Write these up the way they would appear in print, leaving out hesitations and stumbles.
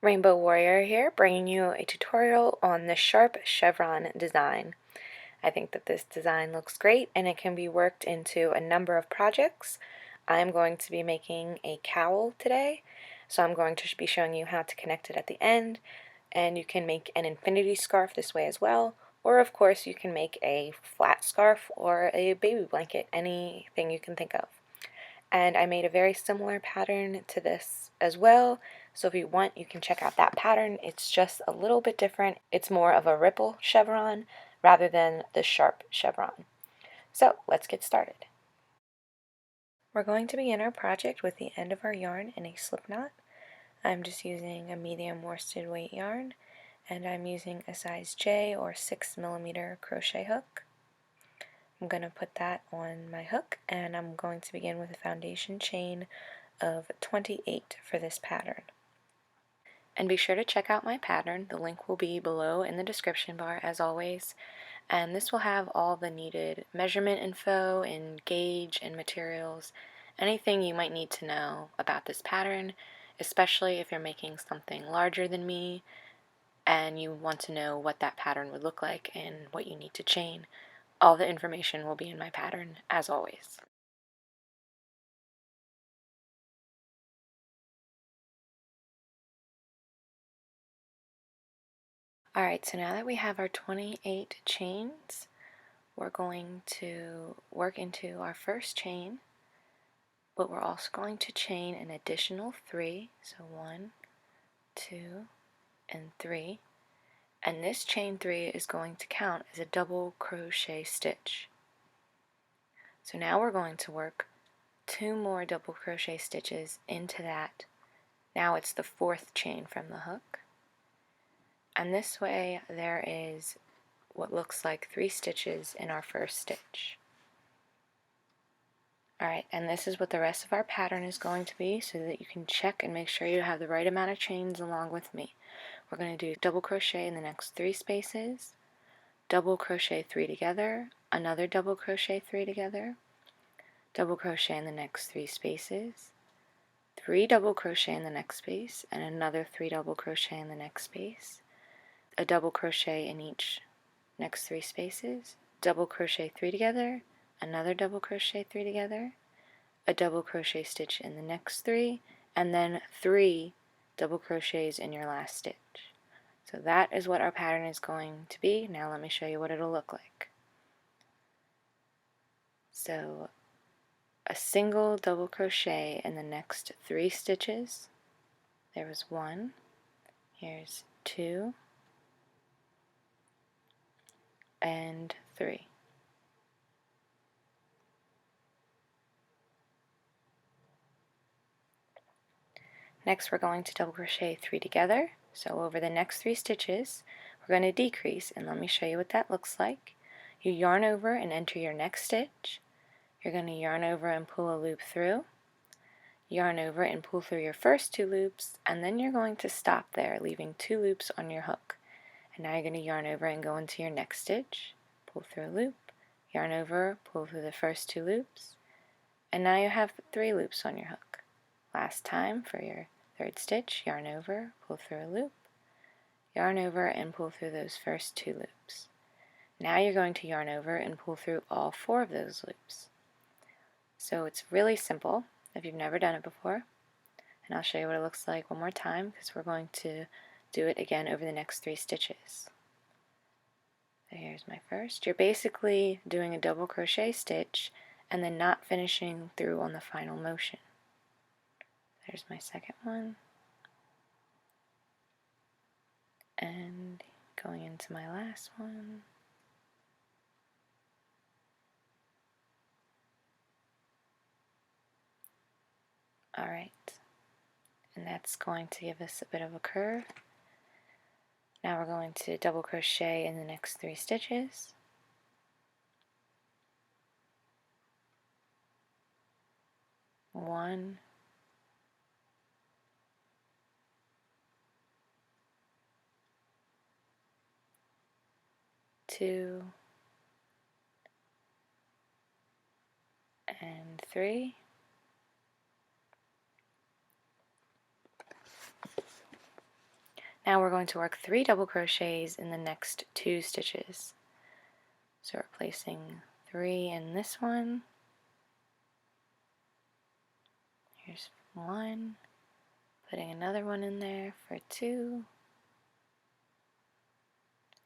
Rainbow Warrior here, bringing you a tutorial on the sharp chevron design. I think that this design looks great and it can be worked into a number of projects. I'm going to be making a cowl today, so I'm going to be showing you how to connect it at the end, and you can make an infinity scarf this way as well, or of course you can make a flat scarf or a baby blanket, anything you can think of. And I made a very similar pattern to this as well, so if you want you can check out that pattern. It's just a little bit different. It's more of a ripple chevron rather than the sharp chevron. So let's get started. We're going to begin our project with the end of our yarn in a slip knot. I'm just using a medium worsted weight yarn, and I'm using a size J or 6mm crochet hook. I'm going to put that on my hook, and I'm going to begin with a foundation chain of 28 for this pattern. And be sure to check out my pattern. The link will be below in the description bar as always, and this will have all the needed measurement info and gauge and materials, anything you might need to know about this pattern, especially if you're making something larger than me and you want to know what that pattern would look like and what you need to chain. All the information will be in my pattern as always. Alright, so now that we have our 28 chains, we're going to work into our first chain, but we're also going to chain an additional 3, so 1, 2, and 3, and this chain 3 is going to count as a double crochet stitch. So now we're going to work 2 more double crochet stitches into that. Now it's the 4th chain from the hook, and this way there is what looks like 3 stitches in our first stitch. Alright, and this is what the rest of our pattern is going to be, so that you can check and make sure you have the right amount of chains along with me. We're going to do double crochet in the next 3 spaces, double crochet 3 together, another double crochet 3 together, double crochet in the next 3 spaces, 3 double crochet in the next space, and another 3 double crochet in the next space, a double crochet in each next 3 spaces, double crochet 3 together, another double crochet 3 together, a double crochet stitch in the next 3, and then 3 double crochets in your last stitch. So that is what our pattern is going to be. Now let me show you what it'll look like. So a single double crochet in the next 3 stitches. There was 1, here's 2, and 3. Next we're going to double crochet 3 together. So over the next 3 stitches we're going to decrease, and let me show you what that looks like. You yarn over and enter your next stitch. You're going to yarn over and pull a loop through, yarn over and pull through your first 2 loops, and then you're going to stop there, leaving 2 loops on your hook. And now you're going to yarn over and go into your next stitch, pull through a loop, yarn over, pull through the first 2 loops, and now you have 3 loops on your hook. Last time for your 3rd stitch, yarn over, pull through a loop, yarn over and pull through those first 2 loops. Now you're going to yarn over and pull through all 4 of those loops. So it's really simple if you've never done it before, and I'll show you what it looks like one more time because we're going to do it again over the next 3 stitches. So here's my first. You're basically doing a double crochet stitch and then not finishing through on the final motion. There's my second one, and going into my last one. Alright, and that's going to give us a bit of a curve. Now we're going to double crochet in the next 3 stitches. One, 2, and 3. Now we're going to work 3 double crochets in the next 2 stitches. So we're placing 3 in this one. Here's 1, putting another one in there for 2,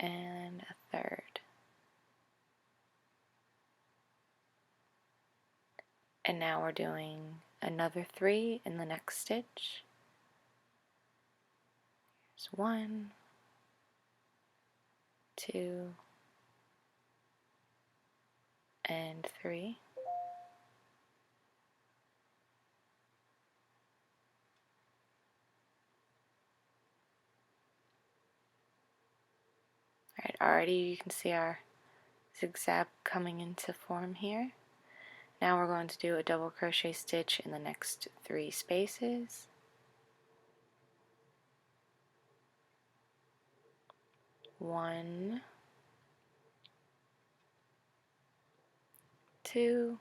and a third. And now we're doing another 3 in the next stitch. Here's 1, 2, and 3. Alright, already you can see our zigzag coming into form here. Now we're going to do a double crochet stitch in the next 3 spaces. 1, 2,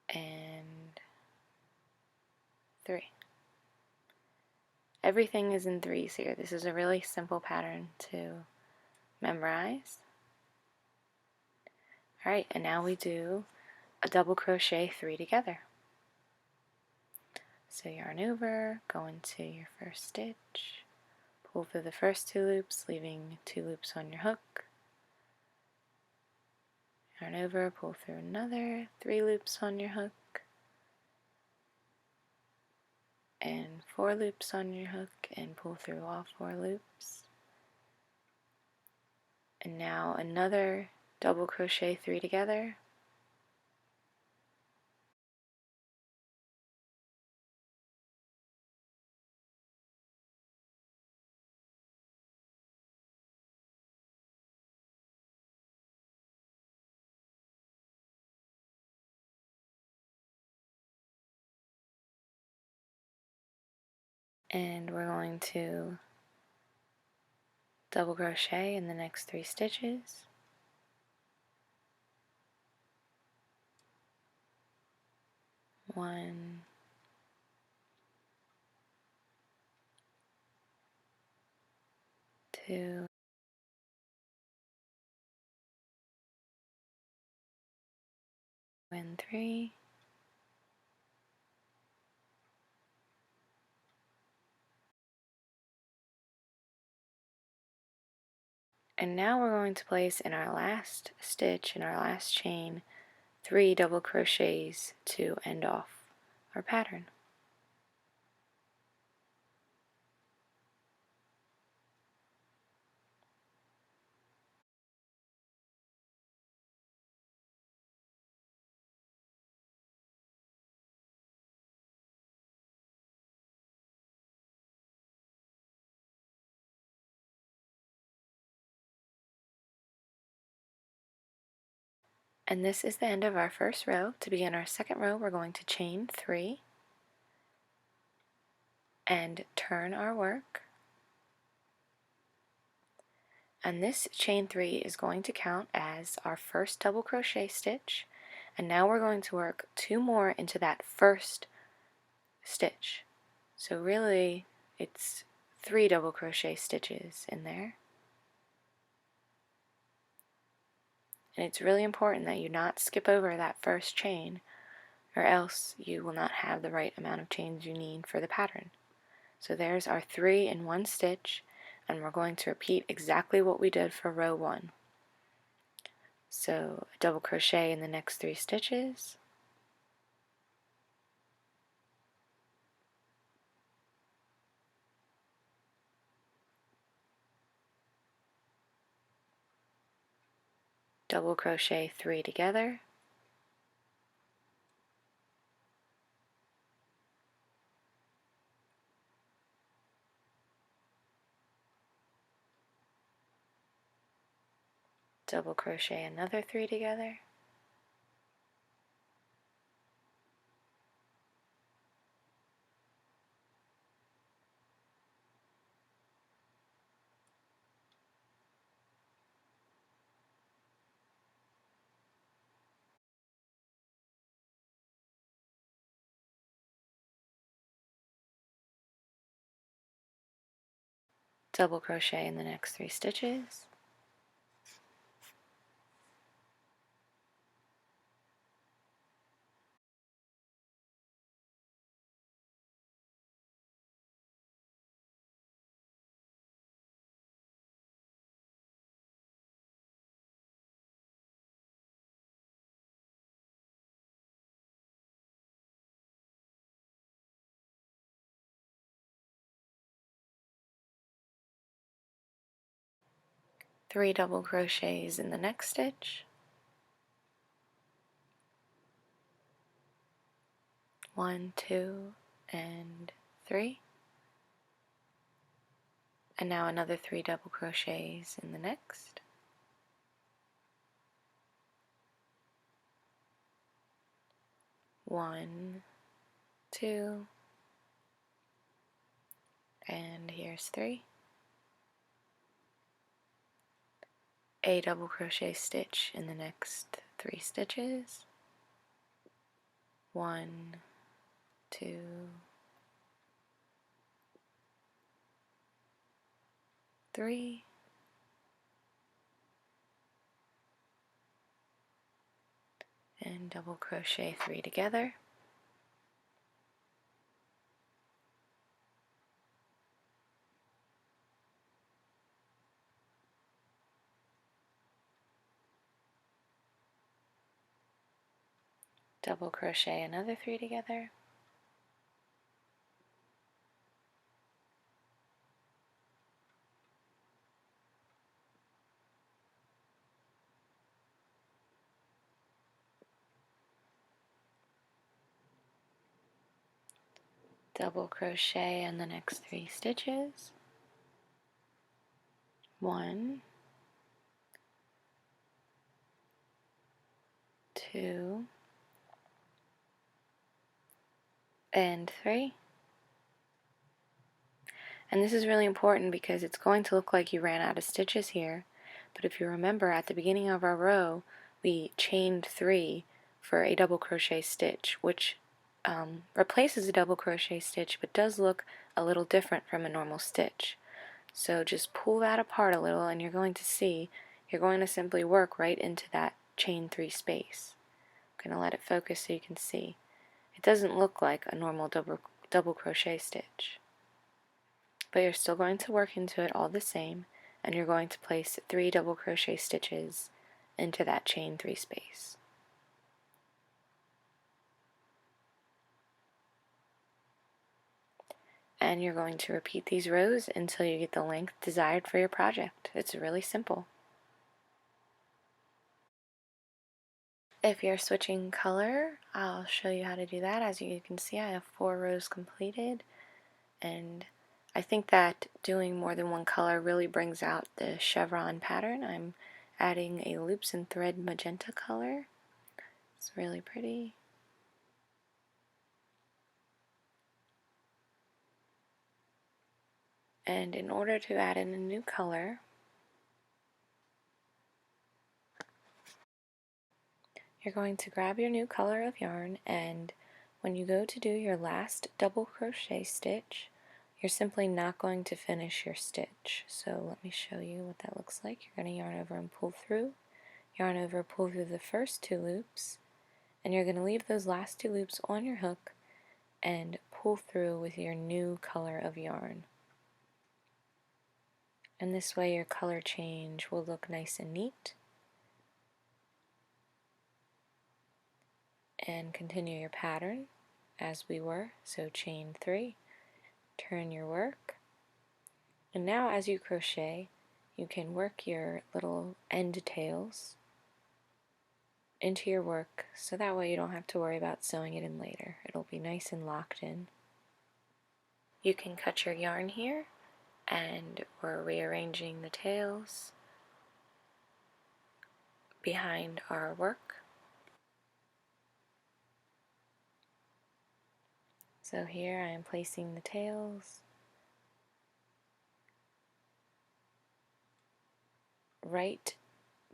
and 3. Everything is in threes here. This is a really simple pattern to memorize. Alright, and now we do a double crochet 3 together. So yarn over, go into your first stitch, pull through the first 2 loops, leaving 2 loops on your hook. Yarn over, pull through another 3 loops on your hook, and 4 loops on your hook, and pull through all 4 loops. And now another double crochet 3 together. And we're going to double crochet in the next 3 stitches. 1, 2, and 3. And now we're going to place in our last stitch, in our last chain, 3 double crochets to end off our pattern. And this is the end of our first row. To begin our second row, we're going to chain 3 and turn our work. And this chain 3 is going to count as our first double crochet stitch. And now we're going to work 2 more into that first stitch. So really, it's 3 double crochet stitches in there. And it's really important that you not skip over that first chain, or else you will not have the right amount of chains you need for the pattern. So there's our 3 in 1 stitch, and we're going to repeat exactly what we did for row 1. So a double crochet in the next 3 stitches, double crochet 3 together, double crochet another 3 together, Double crochet in the next 3 stitches. Three double crochets in the next stitch. 1, 2, and 3. And now another 3 double crochets in the next. 1, 2, and here's 3. A double crochet stitch in the next 3 stitches. 1, 2, 3. And double crochet 3 together. Double crochet another 3 together. Double crochet in the next 3 stitches. 1, 2, and 3. And this is really important because it's going to look like you ran out of stitches here, but if you remember at the beginning of our row we chained 3 for a double crochet stitch, which replaces a double crochet stitch but does look a little different from a normal stitch. So just pull that apart a little and you're going to see you're going to simply work right into that chain 3 space. I'm going to let it focus so you can see. It doesn't look like a normal double crochet stitch, but you're still going to work into it all the same, and you're going to place 3 double crochet stitches into that chain 3 space. And you're going to repeat these rows until you get the length desired for your project. It's really simple. If you're switching color, I'll show you how to do that. As you can see, I have 4 rows completed, and I think that doing more than one color really brings out the chevron pattern. I'm adding a loops and thread magenta color. It's really pretty. And in order to add in a new color, you're going to grab your new color of yarn, and when you go to do your last double crochet stitch, you're simply not going to finish your stitch. So let me show you what that looks like. You're going to yarn over and pull through, yarn over, pull through the first 2 loops, and you're going to leave those last 2 loops on your hook and pull through with your new color of yarn. And this way your color change will look nice and neat. And continue your pattern as we were. So chain 3, turn your work, and now as you crochet you can work your little end tails into your work, so that way you don't have to worry about sewing it in later. It'll be nice and locked in. You can cut your yarn here, and we're rearranging the tails behind our work. So here I am placing the tails right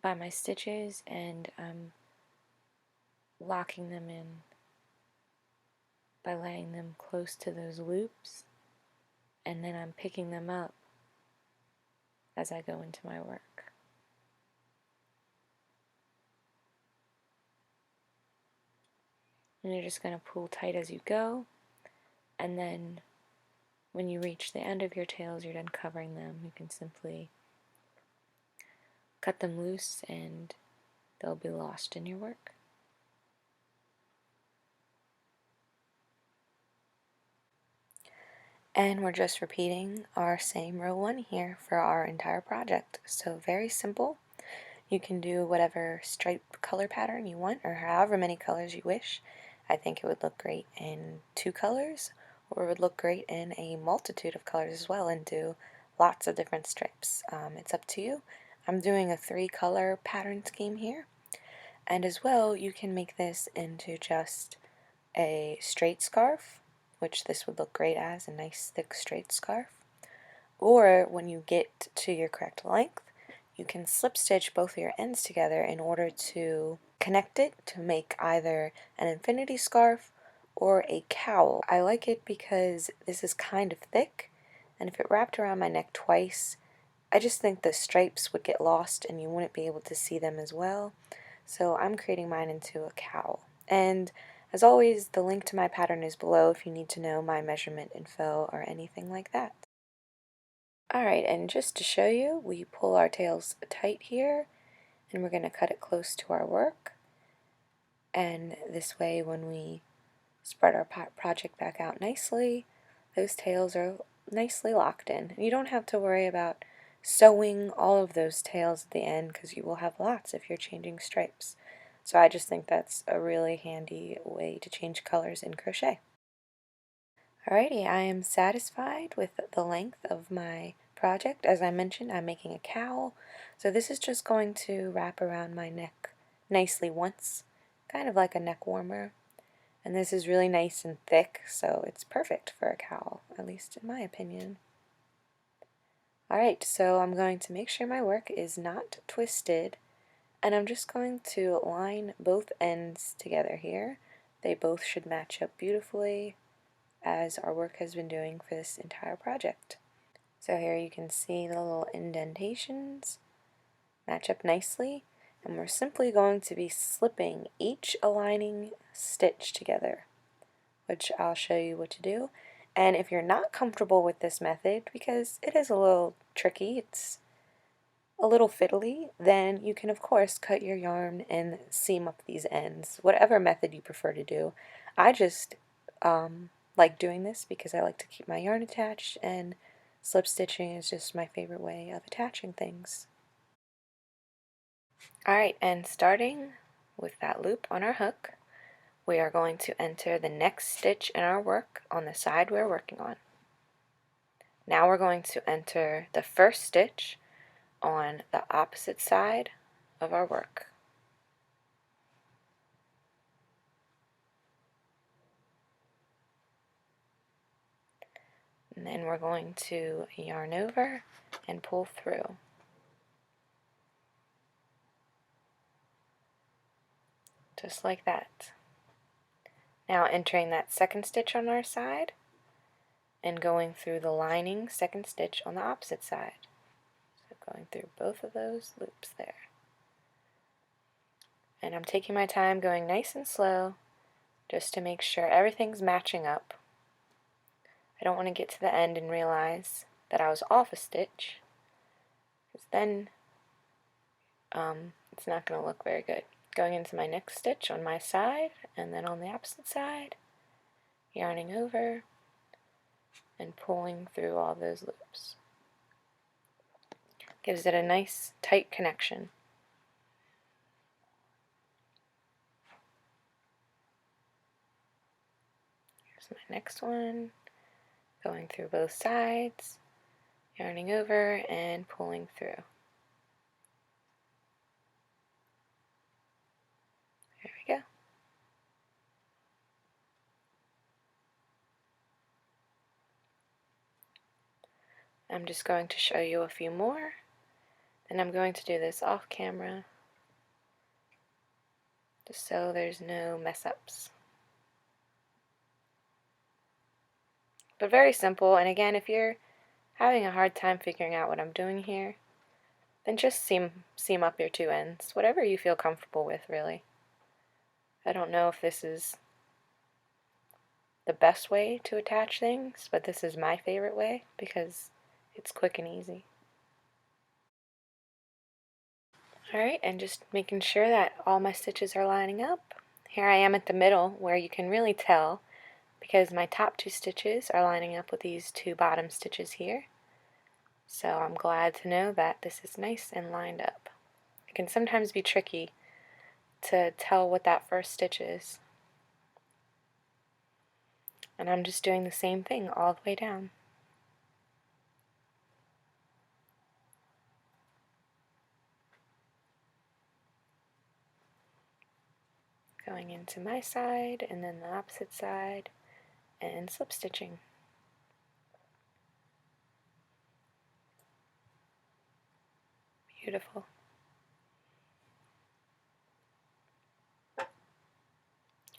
by my stitches, and I'm locking them in by laying them close to those loops, and then I'm picking them up as I go into my work. And you're just going to pull tight as you go, and then when you reach the end of your tails, you're done covering them, you can simply cut them loose and they'll be lost in your work. And we're just repeating our same row 1 here for our entire project. So very simple. You can do whatever stripe color pattern you want, or however many colors you wish. I think it would look great in 2 colors, or it would look great in a multitude of colors as well, and do lots of different stripes. It's up to you. I'm doing a 3-color pattern scheme here. And as well, you can make this into just a straight scarf, which this would look great as, a nice thick straight scarf. Or when you get to your correct length, you can slip stitch both of your ends together in order to connect it to make either an infinity scarf or a cowl. I like it because this is kind of thick, and if it wrapped around my neck twice, I just think the stripes would get lost and you wouldn't be able to see them as well. So I'm creating mine into a cowl. And as always, the link to my pattern is below if you need to know my measurement info or anything like that. Alright, and just to show you, we pull our tails tight here, and we're going to cut it close to our work. And this way, when we spread our project back out nicely, those tails are nicely locked in. And you don't have to worry about sewing all of those tails at the end, because you will have lots if you're changing stripes. So I just think that's a really handy way to change colors in crochet. Alrighty, I am satisfied with the length of my project. As I mentioned, I'm making a cowl, so this is just going to wrap around my neck nicely once, kind of like a neck warmer. And this is really nice and thick, so it's perfect for a cowl, at least in my opinion. Alright, so I'm going to make sure my work is not twisted, and I'm just going to line both ends together here. They both should match up beautifully, as our work has been doing for this entire project. So here you can see the little indentations match up nicely, and we're simply going to be slipping each aligning stitch together, which I'll show you what to do. And if you're not comfortable with this method, because it is a little tricky, it's a little fiddly, then you can of course cut your yarn and seam up these ends, whatever method you prefer to do. I just like doing this because I like to keep my yarn attached, and slip stitching is just my favorite way of attaching things. Alright, and starting with that loop on our hook, we are going to enter the next stitch in our work on the side we're working on. Now we're going to enter the first stitch on the opposite side of our work. And then we're going to yarn over and pull through. Just like that. Now entering that second stitch on our side and going through the lining second stitch on the opposite side. So going through both of those loops there. And I'm taking my time, going nice and slow, just to make sure everything's matching up. I don't want to get to the end and realize that I was off a stitch, because then it's not going to look very good. Going into my next stitch on my side, and then on the opposite side, yarning over and pulling through all those loops. Gives it a nice tight connection. Here's my next one, going through both sides, yarning over and pulling through. There we go. I'm just going to show you a few more, and I'm going to do this off camera, just so there's no mess ups. But very simple, and again, if you're having a hard time figuring out what I'm doing here, then just seam up your two ends, whatever you feel comfortable with, really. I don't know if this is the best way to attach things, but this is my favorite way because it's quick and easy. Alright, and just making sure that all my stitches are lining up. Here I am at the middle where you can really tell because my top two stitches are lining up with these two bottom stitches here. So I'm glad to know that this is nice and lined up. It can sometimes be tricky to tell what that first stitch is. And I'm just doing the same thing all the way down. Going into my side and then the opposite side and slip stitching. Beautiful.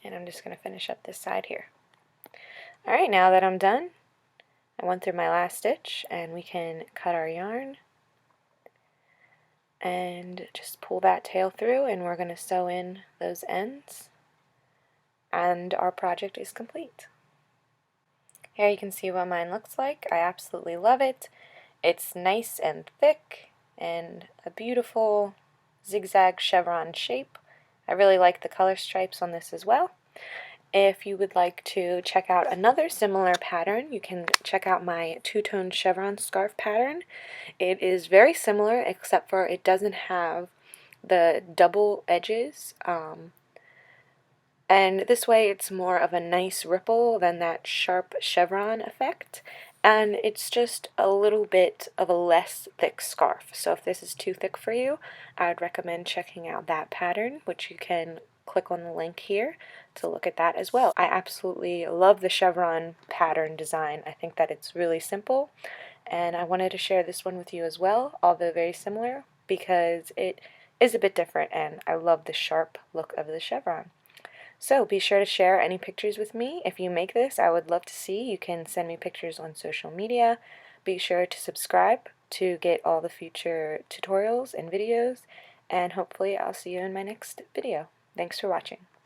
And I'm just going to finish up this side here. Alright, now that I'm done, I went through my last stitch and we can cut our yarn and just pull that tail through, and we're going to sew in those ends and our project is complete. Here you can see what mine looks like. I absolutely love it. It's nice and thick and a beautiful zigzag chevron shape. I really like the color stripes on this as well. If you would like to check out another similar pattern, you can check out my two-tone chevron scarf pattern. It is very similar except for it doesn't have the double edges, and this way it's more of a nice ripple than that sharp chevron effect, and it's just a little bit of a less thick scarf. So if this is too thick for you, I would recommend checking out that pattern, which you can click on the link here to look at that as well. I absolutely love the chevron pattern design. I think that it's really simple, and I wanted to share this one with you as well, although very similar, because it is a bit different and I love the sharp look of the chevron. So be sure to share any pictures with me. If you make this, I would love to see. You can send me pictures on social media. Be sure to subscribe to get all the future tutorials and videos, and hopefully I'll see you in my next video. Thanks for watching.